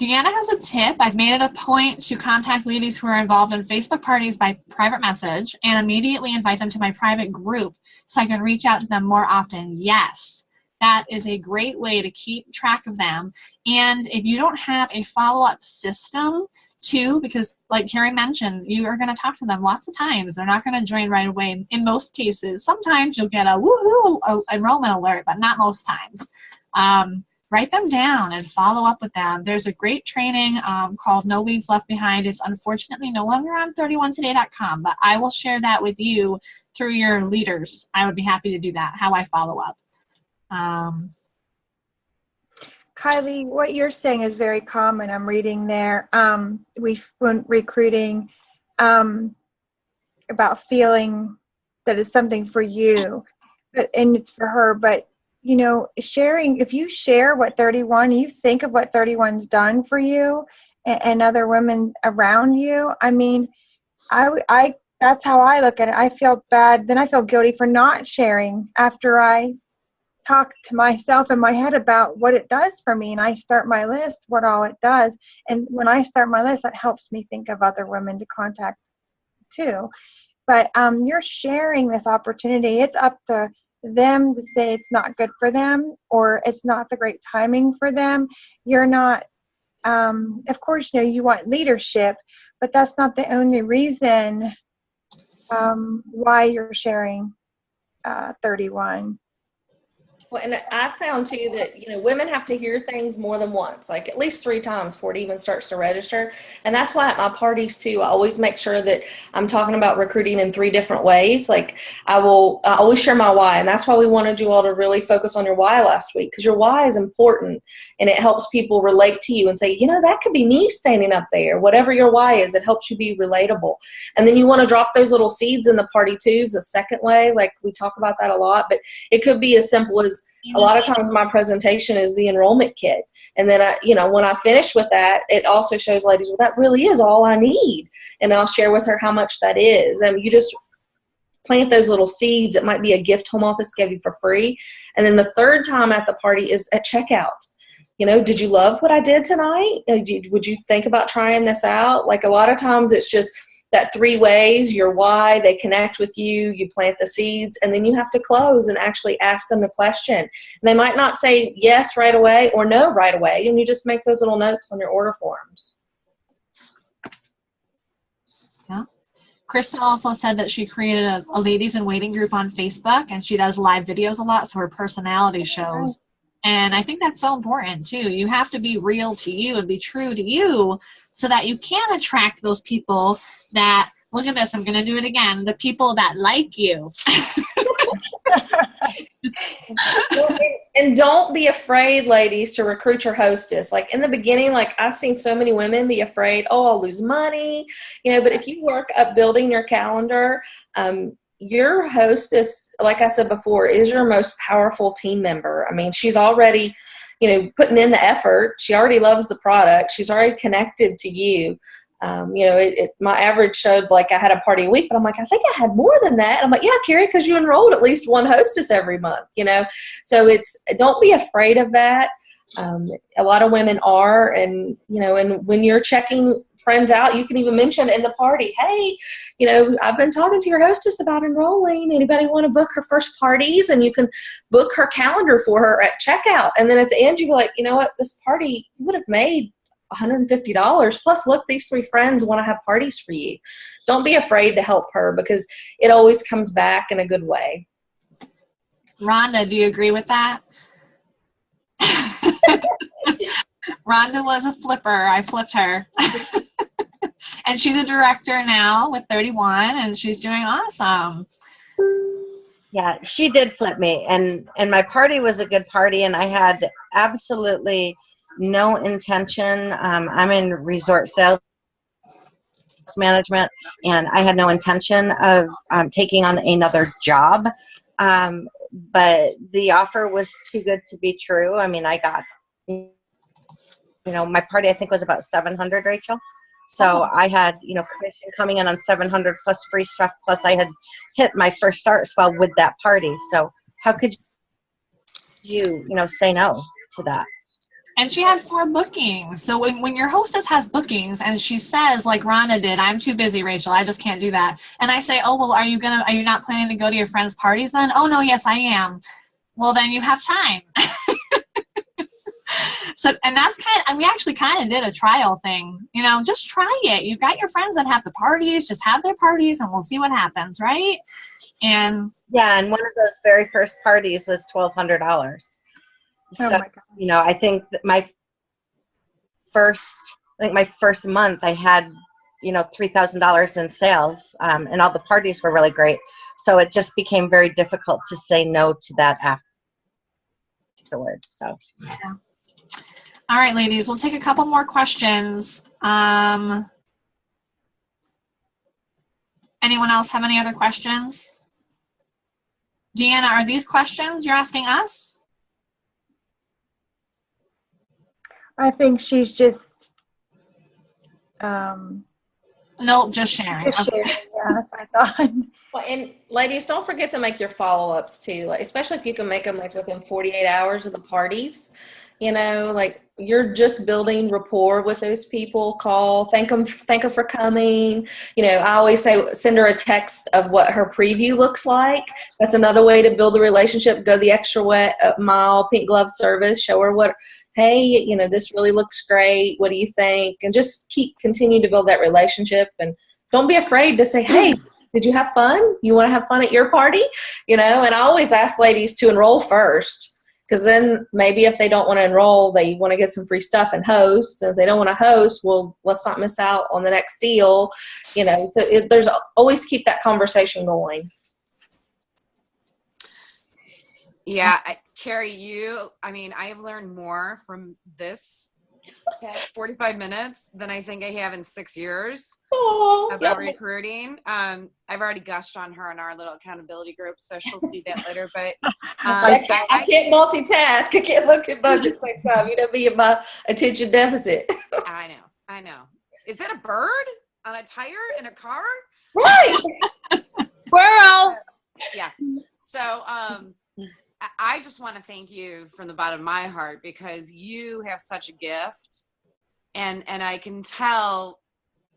Deanna has a tip. I've made it a point to contact ladies who are involved in Facebook parties by private message and immediately invite them to my private group so I can reach out to them more often. Yes, that is a great way to keep track of them. And if you don't have a follow-up system, too, because like Kari mentioned, you are going to talk to them lots of times. They're not going to join right away in most cases. Sometimes you'll get a woohoo enrollment alert, but not most times. Write them down and follow up with them. There's a great training called No Leads Left Behind. It's unfortunately no longer on 31today.com, but I will share that with you through your leaders. I would be happy to do that, how I follow up. Kylie, what you're saying is very common. I'm reading there. When recruiting about feeling that it's something for you, and it's for her. But you know, sharing. If you share what 31, you think of what 31's done for you and other women around you. I mean, I that's how I look at it. I feel bad. Then I feel guilty for not sharing after I talk to myself in my head about what it does for me, and I start my list, what all it does. And when I start my list, that helps me think of other women to contact too. But you're sharing this opportunity. It's up to them to say it's not good for them or it's not the great timing for them. You're not, of course, you know, you want leadership, but that's not the only reason why you're sharing 31. Well, and I found too that, women have to hear things more than once, like at least 3 times before it even starts to register. And that's why at my parties too, I always make sure that I'm talking about recruiting in 3 different ways. Like I always share my why. And that's why we wanted you all to really focus on your why last week, because your why is important and it helps people relate to you and say, that could be me standing up there. Whatever your why is, it helps you be relatable. And then you want to drop those little seeds in the party too, is the second way. Like we talk about that a lot, but it could be as simple as, a lot of times my presentation is the enrollment kit. And then, when I finish with that, it also shows ladies, well, that really is all I need. And I'll share with her how much that is. And you just plant those little seeds. It might be a gift home office gave you for free. And then the third time at the party is at checkout. Did you love what I did tonight? Would you think about trying this out? Like a lot of times it's just that 3 ways, your why, they connect with you, you plant the seeds, and then you have to close and actually ask them the question. And they might not say yes right away or no right away, and you just make those little notes on your order forms. Yeah. Krista also said that she created a ladies in waiting group on Facebook, and she does live videos a lot, so her personality shows. And I think that's so important too. You have to be real to you and be true to you so that you can attract those people that, look at this, I'm going to do it again, the people that like you. And don't be afraid, ladies, to recruit your hostess. Like in the beginning, like I've seen so many women be afraid, I'll lose money, but if you work up building your calendar, your hostess, like I said before, is your most powerful team member. I mean, she's already, putting in the effort. She already loves the product. She's already connected to you. My average showed like I had a party a week, but I'm like, I think I had more than that. I'm like, yeah, Kari, because you enrolled at least one hostess every month, So don't be afraid of that. A lot of women are, and when you're checking friends out, you can even mention in the party, hey, I've been talking to your hostess about enrolling. Anybody want to book her first parties? And you can book her calendar for her at checkout. And then at the end, you go like, you know what, this party, you would have made $150. Plus, look, these 3 friends want to have parties for you. Don't be afraid to help her because it always comes back in a good way. Rhonda, do you agree with that? Rhonda was a flipper. I flipped her. And she's a director now with 31, and she's doing awesome. Yeah, she did flip me. And my party was a good party, and I had absolutely no intention. I'm in resort sales management, and I had no intention of taking on another job. But the offer was too good to be true. I mean, I got, my party I think was about 700, Rachel. So I had, commission coming in on 700 plus free stuff. Plus I had hit my first start swell with that party. So how could you, say no to that? And she had 4 bookings. So when your hostess has bookings and she says, like Rhonda did, I'm too busy, Rachel, I just can't do that. And I say, oh, well, are you not planning to go to your friends' parties then? Oh, no, yes, I am. Well, then you have time. So, and that's we actually kind of did a trial thing, just try it. You've got your friends that have the parties, just have their parties and we'll see what happens. Right. And yeah. And one of those very first parties was $1,200. So, I think that my first month I had, $3,000 in sales, and all the parties were really great. So it just became very difficult to say no to that afterwards. So, yeah. All right, ladies, we'll take a couple more questions. Anyone else have any other questions? Deanna, are these questions you're asking us? I think she's just Nope, just sharing. just sharing. Yeah, that's what I thought. Well, and ladies, don't forget to make your follow-ups too, especially if you can make them within 48 hours of the parties. You're just building rapport with those people. Call, thank her for coming. I always say send her a text of what her preview looks like. That's another way to build a relationship. Go the extra mile, pink glove service. Show her hey, this really looks great. What do you think? And just continue to build that relationship. And don't be afraid to say, hey, did you have fun? You want to have fun at your party? And I always ask ladies to enroll first. Because then maybe if they don't want to enroll, they want to get some free stuff and host. And if they don't want to host, well, let's not miss out on the next deal. So there's always keep that conversation going. Yeah, Kari, I have learned more from this past 45 minutes than I think I have in 6 years about recruiting. I've already gushed on her in our little accountability group, so she'll see that later. But I can't multitask. I can't look at both at the same time. Be in my attention deficit. I know. Is that a bird on a tire in a car? Right. Squirrel. Yeah. So, I just want to thank you from the bottom of my heart, because you have such a gift, and I can tell.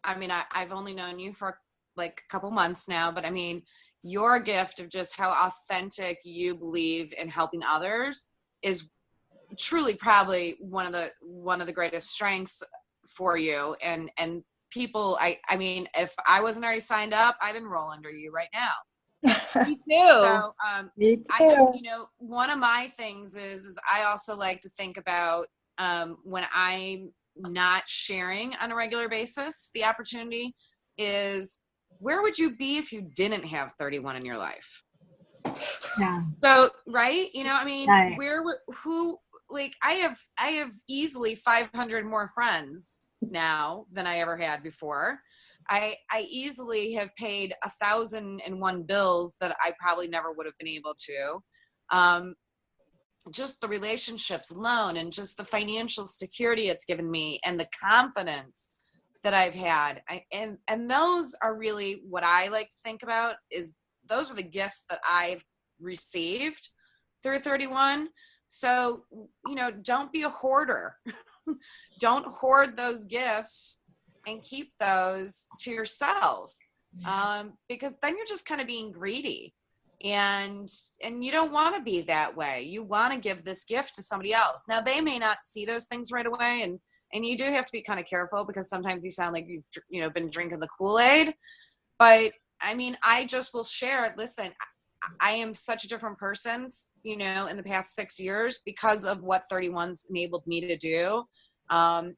I've only known you for like a couple months now, but your gift of just how authentic you believe in helping others is truly probably one of the greatest strengths for you. And people, if I wasn't already signed up, I'd enroll under you right now. Me too. So Me too. I just, one of my things is I also like to think about when I'm not sharing on a regular basis, the opportunity is, where would you be if you didn't have 31 in your life? Yeah. So, right? Right. I have easily 500 more friends now than I ever had before. I easily have paid 1,001 bills that I probably never would have been able to. Just the relationships alone, and just the financial security it's given me, and the confidence that I've had. And those are really what I like to think about, is those are the gifts that I've received through 31. So, don't be a hoarder. Don't hoard those gifts and keep those to yourself, because then you're just kind of being greedy, and you don't want to be that way. You want to give this gift to somebody else. Now, they may not see those things right away, and you do have to be kind of careful, because sometimes you sound like you've been drinking the Kool-Aid. But I just will share. Listen, I am such a different person, in the past 6 years, because of what 31's enabled me to do. And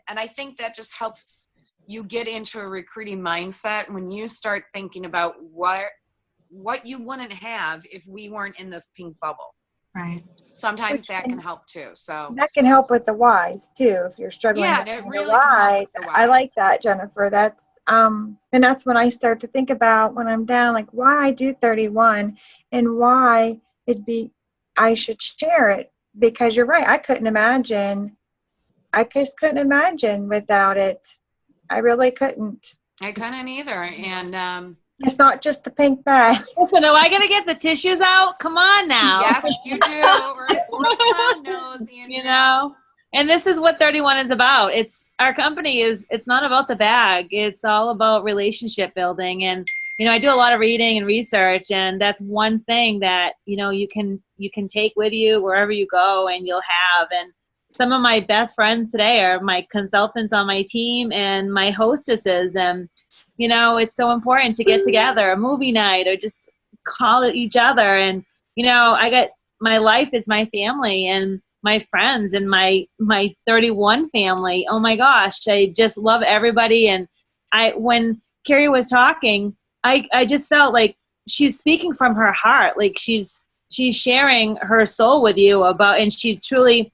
I think that just helps you get into a recruiting mindset when you start thinking about what you wouldn't have if we weren't in this pink bubble. Right. Sometimes that can help too. So that can help with the whys too, if you're struggling. Yeah, with it the really why. can help with the why. I like that, Jennifer. That's and that's when I start to think about, when I'm down, like, why I do 31 and why I should share it, because you're right. I just couldn't imagine without it. I really couldn't. I couldn't either. And it's not just the pink bag. Listen, am I going to get the tissues out? Come on now. Yes, you do. Or the clown nose, Andrea. And this is what 31 is about. Our company it's not about the bag. It's all about relationship building. And, I do a lot of reading and research, and that's one thing that, you can take with you wherever you go, and you'll have. And some of my best friends today are my consultants on my team and my hostesses. And, it's so important to get together, a movie night, or just call each other. And, my life is my family and my friends and my 31 family. Oh my gosh, I just love everybody. And when Kari was talking, I just felt like she's speaking from her heart. Like she's sharing her soul with you and she truly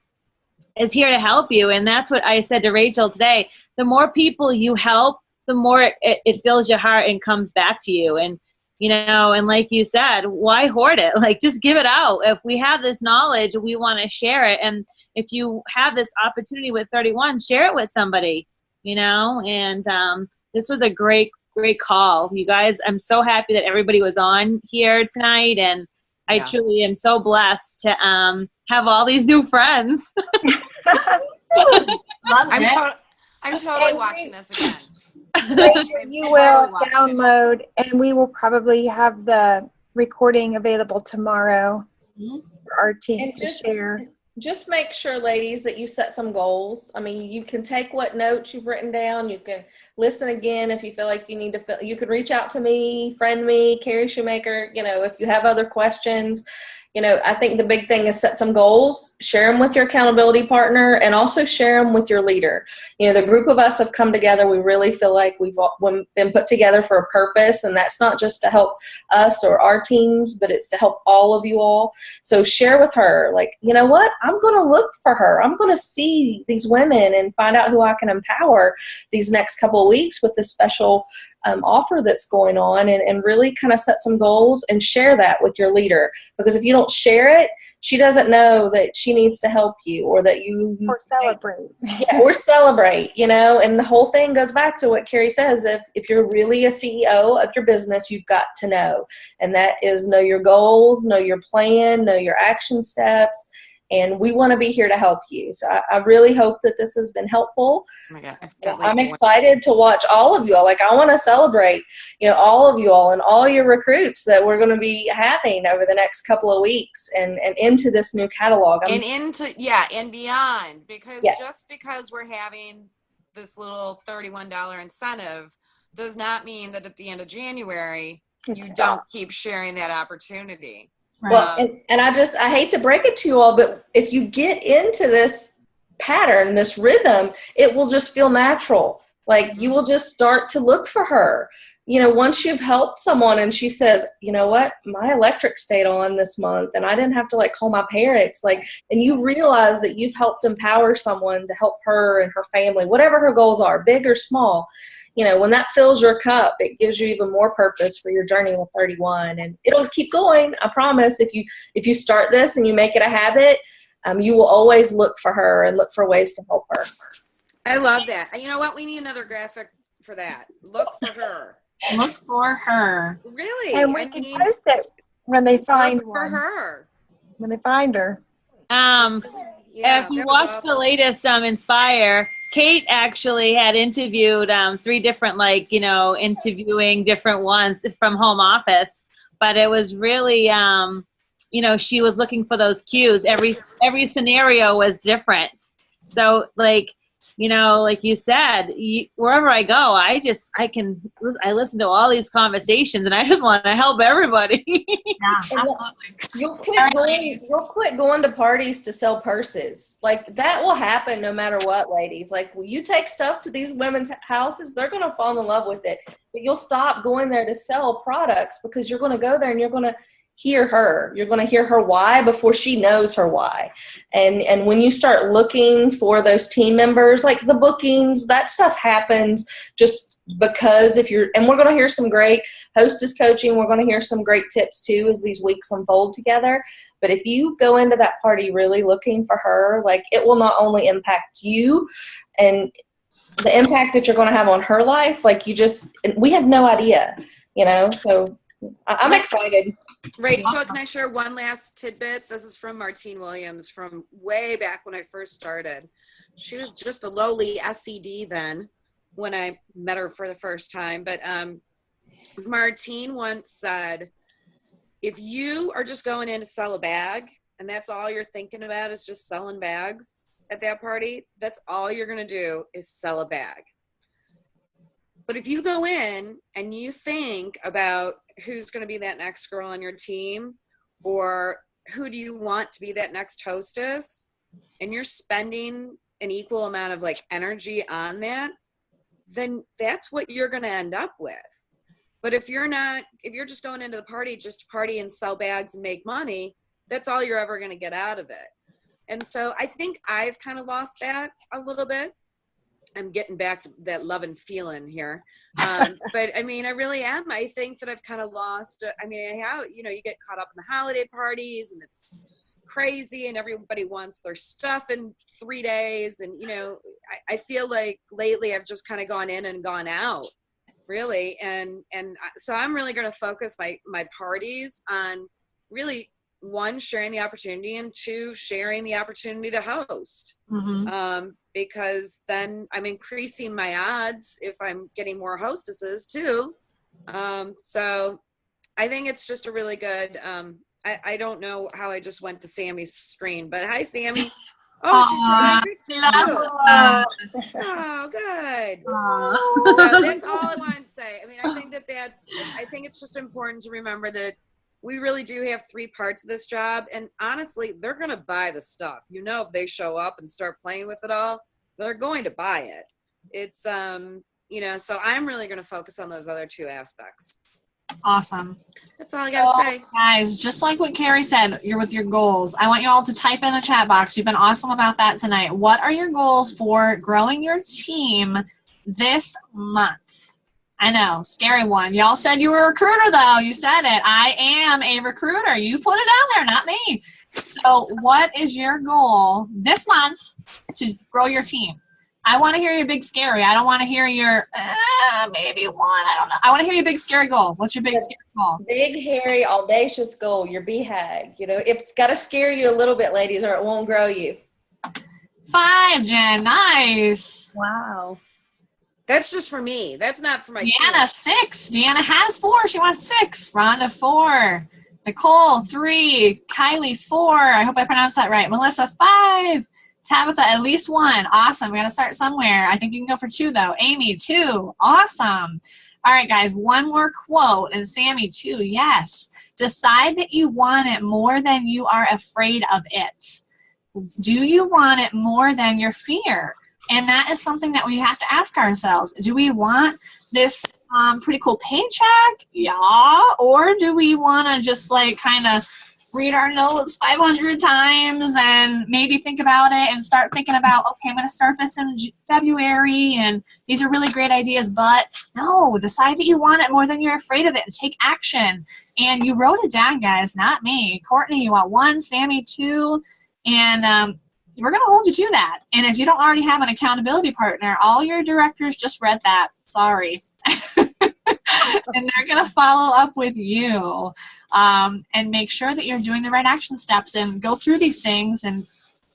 is here to help you. And that's what I said to Rachel today. The more people you help, the more it fills your heart and comes back to you. And, and like you said, why hoard it? Like, just give it out. If we have this knowledge, we want to share it. And if you have this opportunity with 31, share it with somebody, and this was a great call. You guys, I'm so happy that everybody was on here tonight. And I truly am so blessed to have all these new friends. I'm totally watching this again. You will download, and we will probably have the recording available tomorrow for our team to share. Just make sure, ladies, that you set some goals. You can take what notes you've written down. You can listen again if you feel like you need to. You can reach out to me, friend me, Kari Shumaker, if you have other questions. I think the big thing is set some goals, share them with your accountability partner, and also share them with your leader. The group of us have come together. We really feel like we've been put together for a purpose, and that's not just to help us or our teams, but it's to help all of you all. So share with her, like, you know what? I'm going to look for her. I'm going to see these women and find out who I can empower these next couple of weeks with this special offer that's going on, and really kind of set some goals and share that with your leader. Because if you don't share it, she doesn't know that she needs to help you, or that you Or celebrate. Yeah, or celebrate, and the whole thing goes back to what Kari says. If you're really a CEO of your business, you've got to know, and that is know your goals, know your plan, know your action steps. And we want to be here to help you. So I really hope that this has been helpful. Oh my God, I'm excited to watch all of you all. Like, I want to celebrate, all of you all and all your recruits that we're going to be having over the next couple of weeks and into this new catalog. And beyond, because just because we're having this little $31 incentive does not mean that at the end of January, you don't keep sharing that opportunity. Right. Well, and I hate to break it to you all, but if you get into this pattern, this rhythm, it will just feel natural. Like, you will just start to look for her. Once you've helped someone and she says, you know what, my electric stayed on this month and I didn't have to call my parents, and you realize that you've helped empower someone to help her and her family, whatever her goals are, big or small. When that fills your cup, it gives you even more purpose for your journey with 31, and it'll keep going. I promise. If you start this and you make it a habit, you will always look for her and look for ways to help her. I love that. You know what? We need another graphic for that. Look for her. Look for her. Really? And we can post it when they find for her. When they find her. If you watch the latest Inspire, Kate actually had interviewed 3 different, interviewing different ones from home office, but it was really, she was looking for those cues. Every scenario was different. So, like you said, wherever I go, I listen to all these conversations, and I just want to help everybody. Yeah, absolutely. You'll quit going to parties to sell purses. That will happen no matter what, ladies. When you take stuff to these women's houses, they're going to fall in love with it. But you'll stop going there to sell products, because you're going to go there and you're going to hear her. You're going to hear her why before she knows her why. And when you start looking for those team members, the bookings, that stuff happens just because and we're going to hear some great hostess coaching. We're going to hear some great tips too as these weeks unfold together. But if you go into that party really looking for her, it will not only impact you and the impact that you're going to have on her life, we have no idea, so I'm excited. Rachel, can I share one last tidbit? This is from Martine Williams from way back when I first started. She was just a lowly SED then when I met her for the first time. But Martine once said, if you are just going in to sell a bag and that's all you're thinking about is just selling bags at that party, that's all you're going to do is sell a bag. But if you go in and you think about who's going to be that next girl on your team, or who do you want to be that next hostess, and you're spending an equal amount of energy on that, then that's what you're going to end up with. But if you're just going into the party just to party and sell bags and make money, that's all you're ever going to get out of it. And so I think I've kind of lost that a little bit. I'm getting back to that love and feeling here. But I really am. I think that I've kind of lost, you get caught up in the holiday parties and it's crazy and everybody wants their stuff in 3 days. And, I feel like lately I've just kind of gone in and gone out, really. And so I'm really going to focus my parties on really, 1, sharing the opportunity, and 2, sharing the opportunity to host. Mm-hmm. Because then I'm increasing my odds if I'm getting more hostesses too. So I think it's just a really good, I don't know how I just went to Sammy's screen, but hi, Sammy. Oh, she's doing good too. Oh, good. So that's all I wanted to say. I think I think it's just important to remember that we really do have 3 parts of this job. And honestly, they're going to buy the stuff. You know, if they show up and start playing with it all, they're going to buy it. It's, you know, so I'm really going to focus on those other 2 aspects. Awesome. That's all I got to say. Guys, just like what Kari said, you're with your goals. I want you all to type in the chat box. You've been awesome about that tonight. What are your goals for growing your team this month? I know, scary one. Y'all said you were a recruiter, though. You said it. I am a recruiter. You put it out there, not me. So what is your goal this month to grow your team? I want to hear your big scary. I don't want to hear your maybe one. I don't know. I want to hear your big scary goal. What's your big scary goal? Big, hairy, audacious goal, your BHAG. You know, it's got to scare you a little bit, ladies, or it won't grow you. 5, Jen. Nice. Wow. That's just for me. That's not for my Deanna, team. 6. Deanna has 4. She wants 6. Rhonda, 4. Nicole, 3. Kylie, 4. I hope I pronounced that right. Melissa, 5. Tabitha, at least 1. Awesome. We got to start somewhere. I think you can go for 2, though. Amy, 2. Awesome. All right, guys, one more quote. And Sammy, 2. Yes. Decide that you want it more than you are afraid of it. Do you want it more than your fear? And that is something that we have to ask ourselves. Do we want this pretty cool paycheck? Yeah. Or do we want to just like kind of read our notes 500 times and maybe think about it and start thinking about, okay, I'm going to start this in February and these are really great ideas, but no, decide that you want it more than you're afraid of it and take action. And you wrote it down, guys, not me. Courtney, you want 1, Sammy 2, and we're going to hold you to that. And if you don't already have an accountability partner, all your directors just read that. Sorry. And they're going to follow up with you and make sure that you're doing the right action steps and go through these things and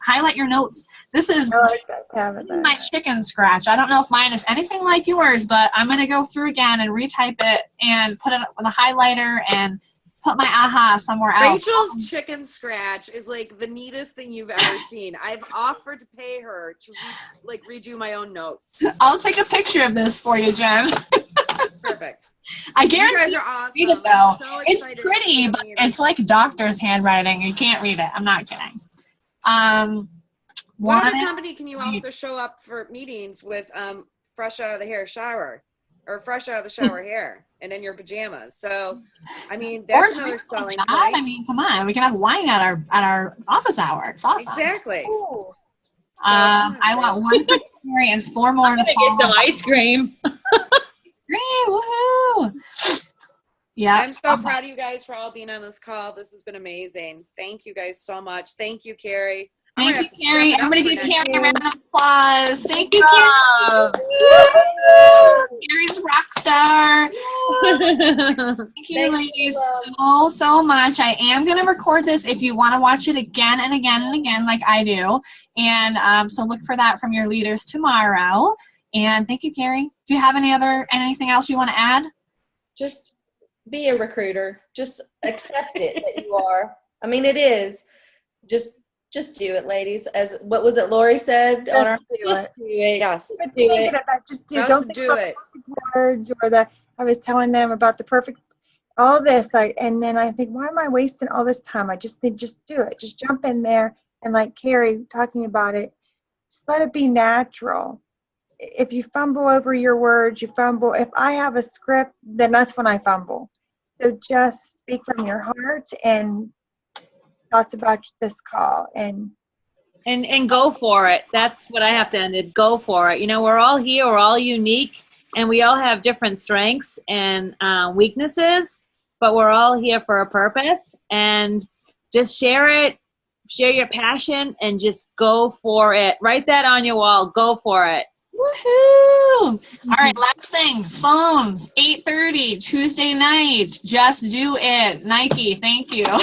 highlight your notes. This is my chicken scratch. I don't know if mine is anything like yours, but I'm going to go through again and retype it and put it with a highlighter and put my aha somewhere else. Rachel's chicken scratch is like the neatest thing you've ever seen. I've offered to pay her to redo my own notes. I'll take a picture of this for you, Jen. Perfect. I guarantee you guys are awesome. Read it, though. So it's pretty, but it's like doctor's handwriting. You can't read it. I'm not kidding. What other company can you also show up for meetings with fresh out of the hair shower or fresh out of the shower hair and in your pajamas? So, I mean, that's another selling point. I mean, come on, we can have wine at our office hour. It's awesome. Exactly. Ooh. So, I want 1 for Kari and 4 more. I'm gonna get some ice cream. Woohoo! Yeah, I'm so proud of you guys for all being on this call. This has been amazing. Thank you guys so much. Thank you, Kari. Thank you, Kari. Everybody give Kari a round of applause. Thank you, Love. Kari. Kari's a rock star. Thank you, ladies, so much. I am going to record this if you want to watch it again and again and again like I do. And so look for that from your leaders tomorrow. And thank you, Kari. Do you have anything else you want to add? Just be a recruiter. Just accept it that you are. I mean, it is. Just do it, ladies. As what was it Lori said on our just do it. Yes. Do it. Just do it. Words or I was telling them about the perfect all this and then I think, why am I wasting all this time? I just think just do it. Just jump in there and like Kari talking about it, just let it be natural. If you fumble over your words, you fumble. If I have a script, then that's when I fumble. So just speak from your heart and thoughts about this call and go for it. That's what I have to end it. Go for it. You know, we're all here. We're all unique, and we all have different strengths and weaknesses, but we're all here for a purpose. And just share it. Share your passion and just go for it. Write that on your wall. Go for it. Woohoo! All right, last thing. Phones, 8:30, Tuesday night. Just do it. Nike, thank you. All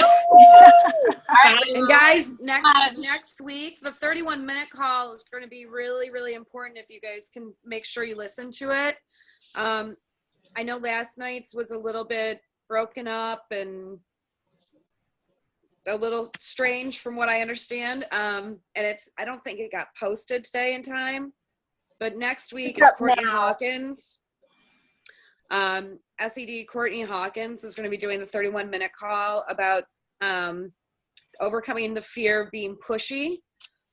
right, and guys, next week, the 31-minute call is going to be really, really important if you guys can make sure you listen to it. I know last night's was a little bit broken up and a little strange from what I understand. And I don't think it got posted today in time. But next week is Courtney Hawkins. SED Courtney Hawkins is going to be doing the 31-minute call about overcoming the fear of being pushy.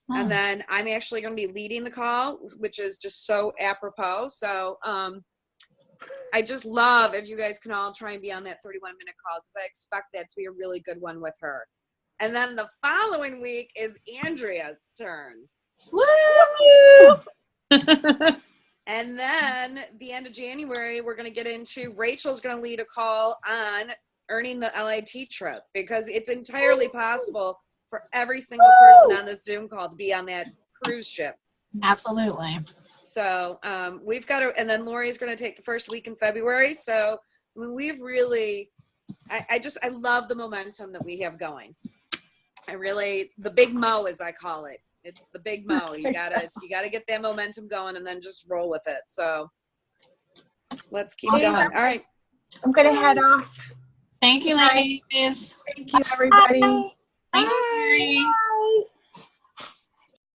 And then I'm actually going to be leading the call, which is just so apropos. So I just love if you guys can all try and be on that 31-minute call, because I expect that to be a really good one with her. And then the following week is Andrea's turn. Woo! And then the end of January, we're going to get into, Rachel's going to lead a call on earning the LIT trip, because it's entirely possible for every single person on this Zoom call to be on that cruise ship. Absolutely. So we've got to, and then Lori's going to take the first week in February. So I mean, we've really, I love the momentum that we have going. The big mo, as I call it. It's the big mo. You gotta get that momentum going and then just roll with it. So let's keep going. All right. I'm going to head off. Thank you, ladies. Thank you, everybody. Thank you, Kari.